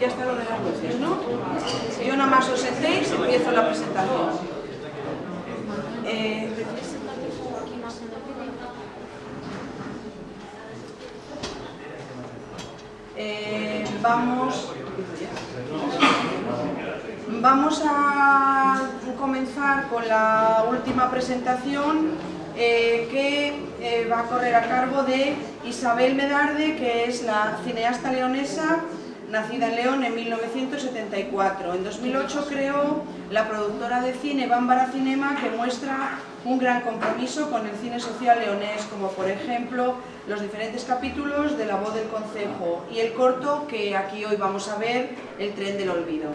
Ya está lo de las luces, ¿no? Yo nada más os sentéis, empiezo la presentación. Vamos a comenzar con la última presentación que va a correr a cargo de Isabel Medarde, que es la cineasta leonesa, nacida en León en 1974. En 2008 creó la productora de cine Bámbara Cinema, que muestra un gran compromiso con el cine social leonés, como por ejemplo los diferentes capítulos de La voz del concejo y el corto que aquí hoy vamos a ver, El tren del olvido.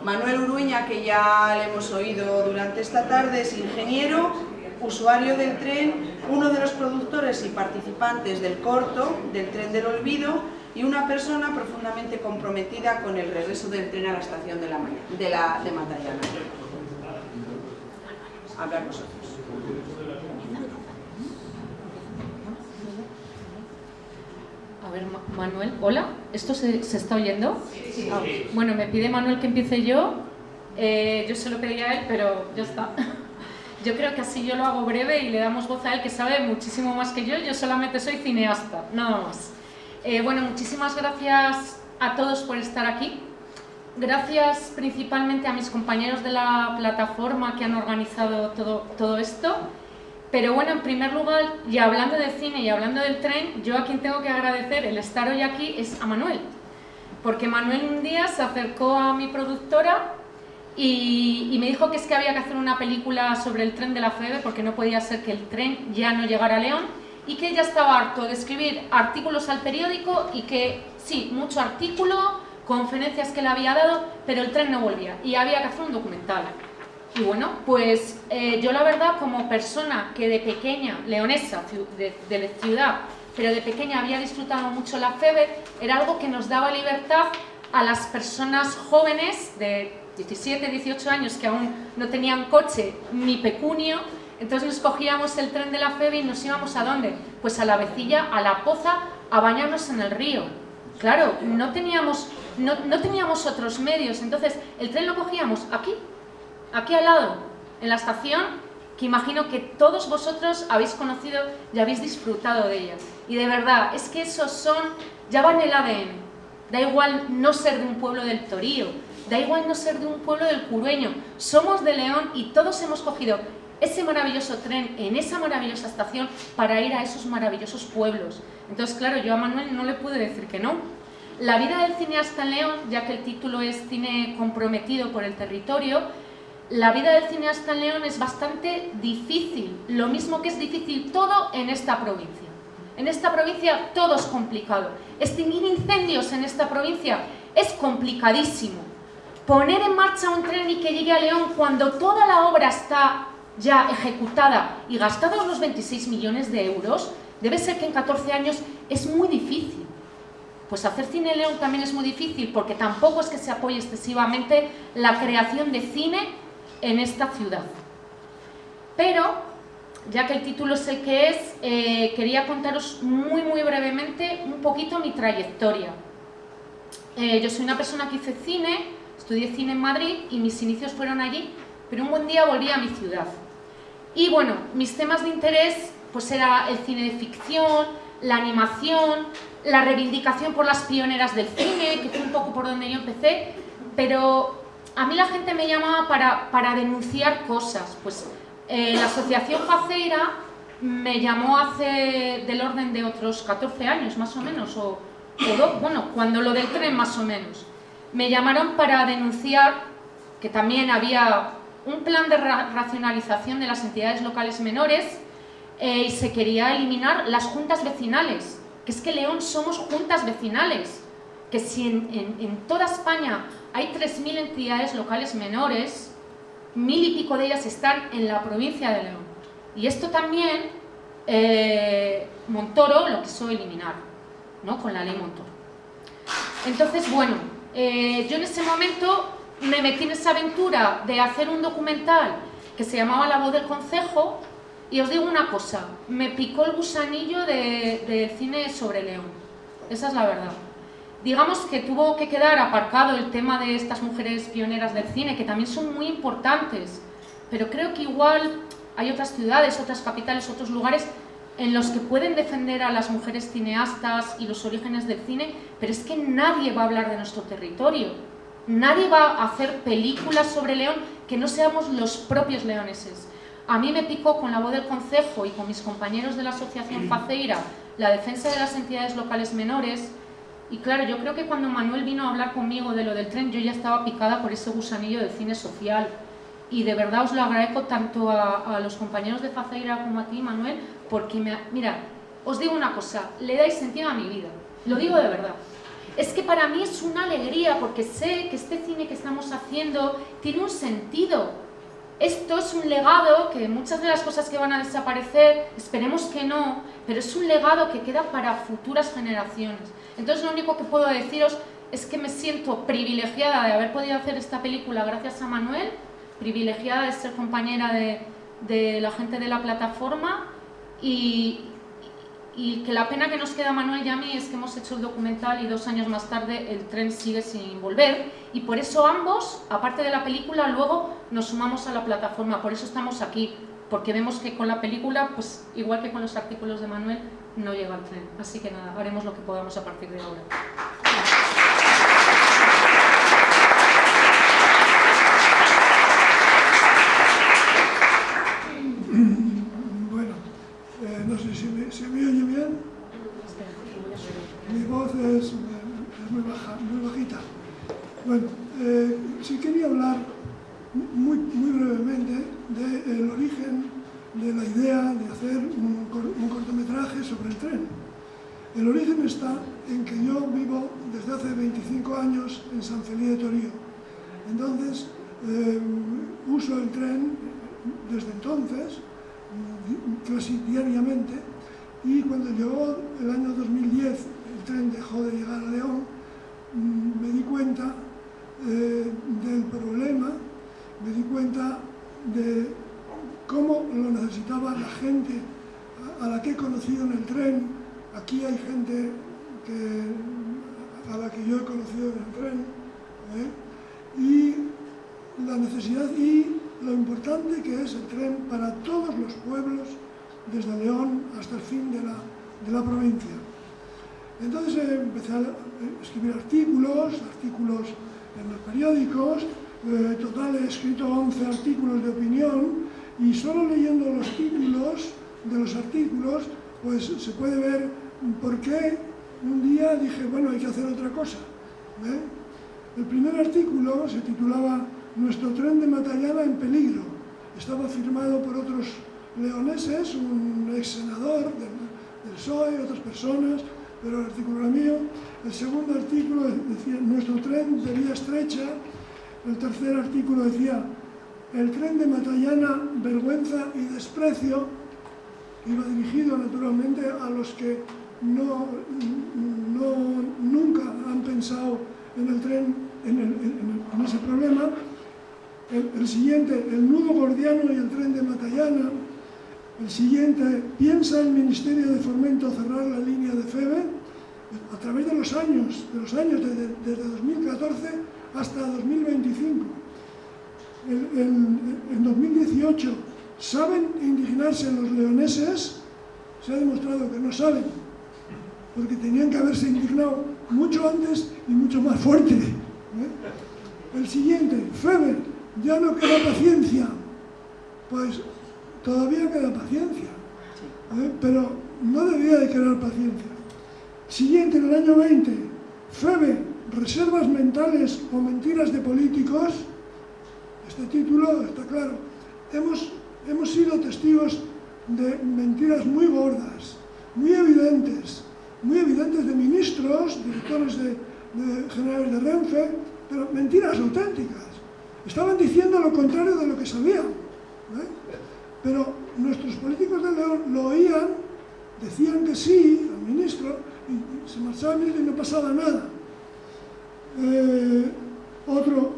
Manuel Urueña, que ya le hemos oído durante esta tarde, es ingeniero, usuario del tren, uno de los productores y participantes del corto del tren del olvido y una persona profundamente comprometida con el regreso del tren a la estación de Matallana. Hablar vosotros. A ver, Manuel, hola, ¿esto se está oyendo? Sí. Ah, bueno, me pide Manuel que empiece yo se lo pedí a él, pero ya está. Yo creo que así yo lo hago breve y le damos voz a él, que sabe muchísimo más que yo solamente soy cineasta, nada más. Bueno, muchísimas gracias a todos por estar aquí. Gracias principalmente a mis compañeros de la plataforma que han organizado todo esto. Pero bueno, en primer lugar, y hablando de cine y hablando del tren, yo a quien tengo que agradecer el estar hoy aquí es a Manuel. Porque Manuel un día se acercó a mi productora y me dijo que es que había que hacer una película sobre el tren de la FEVE porque no podía ser que el tren ya no llegara a León y que ella estaba harto de escribir artículos al periódico y que, sí, mucho artículo, conferencias que le había dado, pero el tren no volvía y había que hacer un documental. Y bueno, pues yo la verdad, como persona que de pequeña, leonesa, de la ciudad, pero de pequeña había disfrutado mucho la FEVE, era algo que nos daba libertad a las personas jóvenes de 17, 18 años que aún no tenían coche ni pecunio. Entonces nos cogíamos el tren de la FEVE y nos íbamos ¿a dónde? Pues a la Vecilla, a la Poza, a bañarnos en el río. Claro, no teníamos otros medios, entonces el tren lo cogíamos aquí al lado, en la estación, que imagino que todos vosotros habéis conocido y habéis disfrutado de ella. Y de verdad, es que esos ya van en el ADN. Da igual no ser de un pueblo del Torío, da igual no ser de un pueblo del Curueño. Somos de León y todos hemos cogido ese maravilloso tren en esa maravillosa estación para ir a esos maravillosos pueblos. Entonces, claro, yo a Manuel no le pude decir que no. La vida del cineasta en León, ya que el título es Cine comprometido por el territorio, la vida del cineasta en León es bastante difícil, lo mismo que es difícil todo en esta provincia. En esta provincia todo es complicado. Extinguir incendios en esta provincia es complicadísimo. Poner en marcha un tren y que llegue a León cuando toda la obra está ya ejecutada y gastados los 26 millones de euros, debe ser que en 14 años es muy difícil. Pues hacer cine en León también es muy difícil porque tampoco es que se apoye excesivamente la creación de cine en esta ciudad. Pero, ya que el título es el que es, quería contaros muy brevemente un poquito mi trayectoria. Yo soy una persona que hice cine, estudié cine en Madrid y mis inicios fueron allí, pero un buen día volví a mi ciudad. Y bueno, mis temas de interés pues era el cine de ficción, la animación, la reivindicación por las pioneras del cine, que fue un poco por donde yo empecé, pero a mí la gente me llamaba para denunciar cosas. Pues la Asociación Faceira me llamó hace del orden de otros 14 años, más o menos, bueno, cuando lo del tren más o menos. Me llamaron para denunciar que también había un plan de racionalización de las entidades locales menores y se quería eliminar las juntas vecinales, que es que León somos juntas vecinales, que si en toda España hay 3.000 entidades locales menores, 1.000 y pico de ellas están en la provincia de León. Y esto también Montoro lo quiso eliminar, ¿no? Con la ley Montoro. Entonces, bueno, yo en ese momento me metí en esa aventura de hacer un documental que se llamaba La voz del concejo y os digo una cosa, me picó el gusanillo del cine sobre León, esa es la verdad. digamos que tuvo que quedar aparcado el tema de estas mujeres pioneras del cine, que también son muy importantes, pero creo que igual hay otras ciudades, otras capitales, otros lugares en los que pueden defender a las mujeres cineastas y los orígenes del cine, pero es que nadie va a hablar de nuestro territorio, nadie va a hacer películas sobre León que no seamos los propios leoneses. A mí me picó con la voz del concejo y con mis compañeros de la asociación Faceira la defensa de las entidades locales menores. Y claro, yo creo que cuando Manuel vino a hablar conmigo de lo del tren, yo ya estaba picada por ese gusanillo del cine social. Y de verdad os lo agradezco tanto a los compañeros de Faceira como a ti, Manuel, porque, mira, os digo una cosa, le dais sentido a mi vida, lo digo de verdad. Es que para mí es una alegría, porque sé que este cine que estamos haciendo tiene un sentido. Esto es un legado que muchas de las cosas que van a desaparecer, esperemos que no, pero es un legado que queda para futuras generaciones. Entonces lo único que puedo deciros es que me siento privilegiada de haber podido hacer esta película gracias a Manuel, privilegiada de ser compañera de la gente de la plataforma y que la pena que nos queda a Manuel y a mí es que hemos hecho el documental y 2 años más tarde el tren sigue sin volver y por eso ambos, aparte de la película, luego nos sumamos a la plataforma, por eso estamos aquí, porque vemos que con la película, pues igual que con los artículos de Manuel, no llega el tren. Así que nada, haremos lo que podamos a partir de ahora. No sé si me oye bien. Mi voz es muy baja, muy bajita. Bueno, sí quería hablar muy brevemente del origen de la idea de hacer un cortometraje sobre el tren. El origen está en que yo vivo desde hace 25 años en San Feliu de Torío. Entonces, uso el tren desde entonces, casi diariamente, y cuando llegó el año 2010, el tren dejó de llegar a León, me di cuenta del problema, me di cuenta de cómo lo necesitaba la gente a la que he conocido en el tren. Aquí hay gente a la que yo he conocido en el tren, y la necesidad y lo importante que es el tren para todos los pueblos, desde León hasta el fin de la provincia. Entonces empecé a escribir artículos en los periódicos, total he escrito 11 artículos de opinión, y solo leyendo los títulos de los artículos, pues se puede ver por qué un día dije, bueno, hay que hacer otra cosa. El primer artículo se titulaba "Nuestro tren de Matallana en peligro". Estaba firmado por otros leoneses, un ex senador del PSOE, otras personas, pero el artículo era mío. El segundo artículo decía "Nuestro tren de vía estrecha". El tercer artículo decía "El tren de Matallana, vergüenza y desprecio". Iba dirigido naturalmente a los que nunca han pensado en el tren, en ese problema. El siguiente, "El nudo gordiano y el tren de Matallana". El siguiente, "¿Piensa el Ministerio de Fomento cerrar la línea de Feve?". A través de los años desde 2014 hasta 2025. En 2018, ¿saben indignarse los leoneses? Se ha demostrado que no saben, porque tenían que haberse indignado mucho antes y mucho más fuerte. El siguiente, "Feve, ya no queda paciencia". Pues todavía queda paciencia, pero no debía de quedar paciencia. Siguiente, en el año 20, "Feve, reservas mentales o mentiras de políticos". Este título está claro. Hemos sido testigos de mentiras muy gordas, muy evidentes de ministros, directores generales de Renfe, pero mentiras auténticas. Estaban diciendo lo contrario de lo que sabían, pero nuestros políticos de León lo oían, decían que sí al ministro y se marchaba el ministro y no pasaba nada. Otro,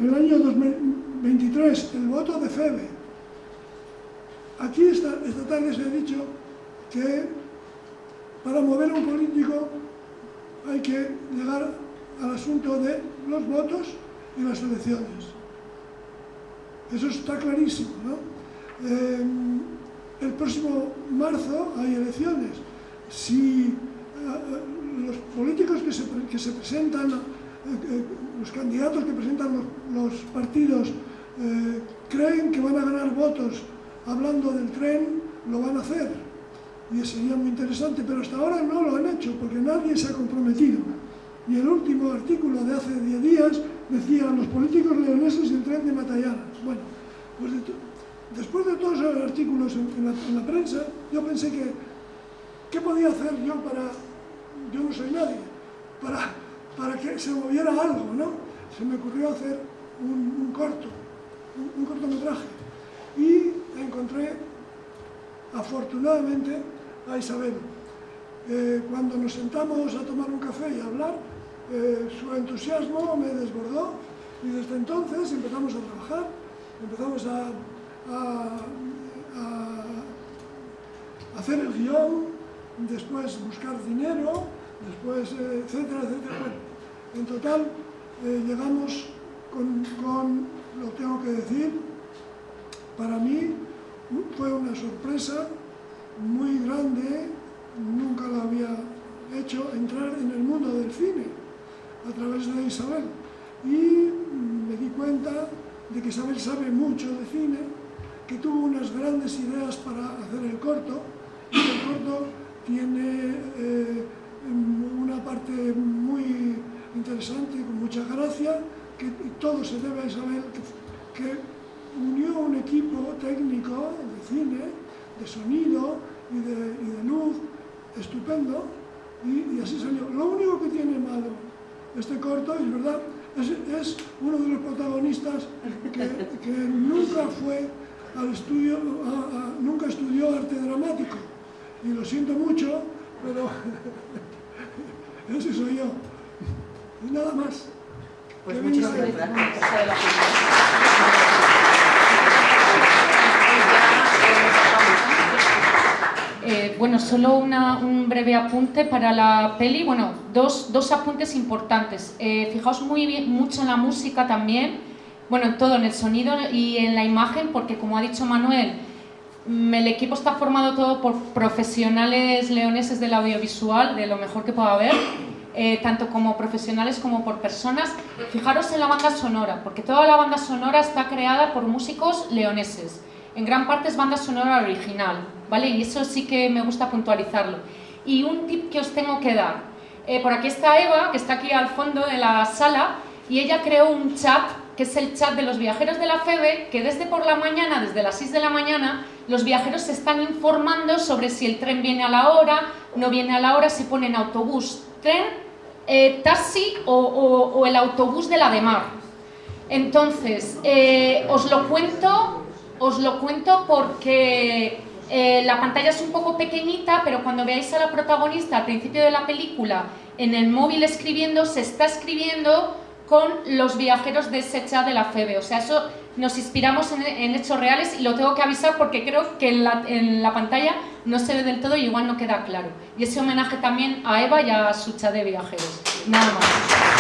el año 2023, el voto de Feve. Aquí esta tarde se ha dicho que para mover a un político hay que llegar al asunto de los votos y las elecciones. Eso está clarísimo, ¿no? El próximo marzo hay elecciones. Si los políticos que se presentan, los candidatos que presentan los partidos creen que van a ganar votos hablando del tren, lo van a hacer. Y sería muy interesante, pero hasta ahora no lo han hecho porque nadie se ha comprometido. Y el último artículo de hace 10 días decía los políticos leoneses y el tren de Matallanas. Bueno, pues después de todos esos artículos en la prensa, yo pensé que ¿qué podía hacer yo para, yo no soy nadie, para que se moviera algo, ¿no? Se me ocurrió hacer un cortometraje y encontré afortunadamente a Isabel. Cuando nos sentamos a tomar un café y a hablar, su entusiasmo me desbordó y desde entonces empezamos a trabajar, empezamos a hacer el guión, después buscar dinero, después etcétera, etcétera. Bueno, en total llegamos con, lo tengo que decir, para mí fue una sorpresa muy grande, nunca lo había hecho, entrar en el mundo del cine a través de Isabel. Y me di cuenta de que Isabel sabe mucho de cine, que tuvo unas grandes ideas para hacer el corto, y el corto tiene una parte muy interesante, con mucha gracia, que todo se debe a Isabel, que unió un equipo técnico de cine, de sonido y de luz estupendo, y así salió. Lo único que tiene malo este corto, es verdad, es uno de los protagonistas que nunca fue al estudio, nunca estudió arte dramático, y lo siento mucho, pero ese soy yo, y nada más. Pues muchas gracias. Bueno, solo un breve apunte para la peli. Bueno, dos apuntes importantes. Fijaos mucho en la música también, bueno, en todo, en el sonido y en la imagen, porque como ha dicho Manuel, el equipo está formado todo por profesionales leoneses del audiovisual, de lo mejor que pueda haber, tanto como profesionales como por personas. Fijaros en la banda sonora, porque toda la banda sonora está creada por músicos leoneses. En gran parte es banda sonora original, ¿vale? Y eso sí que me gusta puntualizarlo. Y un tip que os tengo que dar. Por aquí está Eva, que está aquí al fondo de la sala, y ella creó un chat, que es el chat de los viajeros de la FEVE, que desde por la mañana, desde las 6 de la mañana, los viajeros se están informando sobre si el tren viene a la hora, no viene a la hora, si ponen autobús, tren, taxi o el autobús de la de Mar. Entonces, os lo cuento porque la pantalla es un poco pequeñita, pero cuando veáis a la protagonista al principio de la película en el móvil escribiendo, se está escribiendo con los viajeros de ese chat de la FEVE. O sea, eso nos inspiramos en hechos reales, y lo tengo que avisar porque creo que en la pantalla no se ve del todo y igual no queda claro. Y ese homenaje también a Eva y a su chat de viajeros. Nada más.